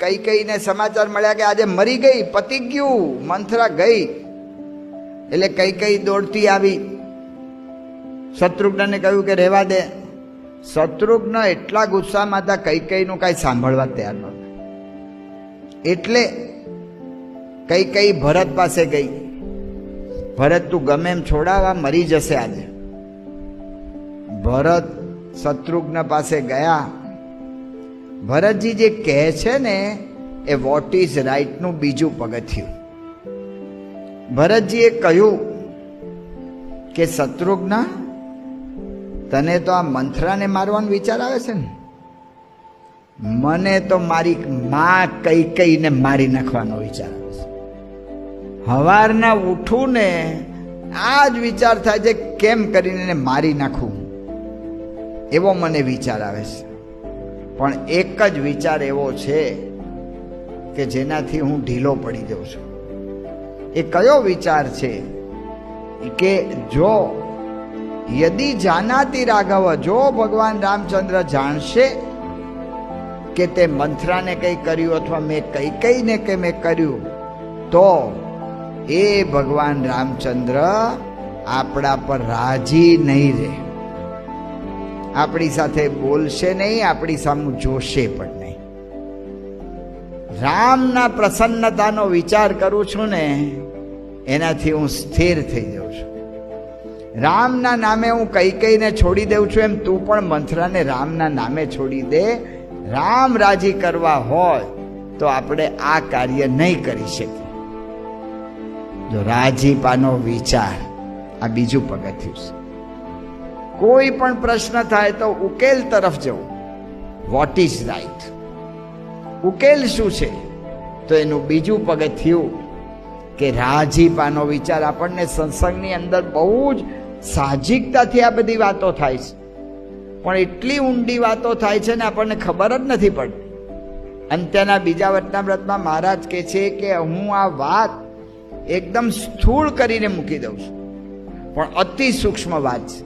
કૈકેયીને સમાચાર મળ્યા કે આજે મરી ગઈ, પતી ગયું, મંથરા ગઈ. એટલે કૈકેયી દોડતી આવી, શત્રુઘ્નને કહ્યું કે રહેવા દે. શત્રુઘ્ન એટલા ગુસ્સામાં હતા, કૈકેયીનું કાંઈ સાંભળવા તૈયાર નહોતા. એટલે કૈકેયી ભરત પાસે ગઈ. ભરત, તું ગમે એમ છોડાવા, મરી જશે આજે. ભરત શત્રુઘ્ન પાસે ગયા. ભરતજી જે કહે છે ને એ વોટ ઇઝ રાઈટ નું બીજું પગથિયું. ભરતજીએ કહ્યું કે શત્રુઘ્ન, તને તો આ મંથરાને મારવાનો વિચાર આવે છે ને, મને તો મારી માં કૈકેયીને મારી નાખવાનો વિચાર આવે છે. હવારના ઉઠું ને આ જ વિચાર થાય છે, કેમ કરીને એને મારી નાખું, એવો મને વિચાર આવે છે. પણ એક જ વિચાર એવો છે કે જેનાથી હું ઢીલો પડી જાઉં છું. એ કયો વિચાર છે કે જો યદિ જાનાતિ રાઘવ, જો ભગવાન રામચંદ્ર જાણશે કે તે મંથરાને કંઈ કર્યું અથવા મેં કૈકેયીને કે મેં કર્યું, તો એ ભગવાન રામચંદ્ર આપણા પર રાજી નહીં રહે, આપણી સાથે બોલશે નહીં, આપણી સામે જોશે પણ નહીં. રામના પ્રસન્નતાનો વિચાર કરું છું ને, એનાથી હું સ્થિર થઈ જાઉં છું. રામના નામે હું કૈકેયીને છોડી દઉં છું, એમ તું પણ મંથરાને રામના નામે છોડી દે. રામ રાજી કરવા હોય તો આપણે આ કાર્ય નહીં કરી શકીએ. જો રાજીપાનો વિચાર, આ બીજું પગથિયું છે. કોઈ પણ પ્રશ્ન થાય તો ઉકેલ તરફ જવું. વોટ ઇઝ રાઈટ, ઉકેલ શું છે? તો એનું બીજું પગથિયું કે રાજીપાનો વિચાર. આપણને સત્સંગની અંદર બહુ જ સાહજિકતાથી આ બધી વાતો થાય છે, પણ એટલી ઊંડી વાતો થાય છે ને આપણને ખબર જ નથી પડતી. અંત્યના બીજા વચનામૃતમાં મહારાજ કહે છે કે હું આ વાત એકદમ સ્થૂળ કરીને મૂકી દઉં છું, પણ અતિ સૂક્ષ્મ વાત છે.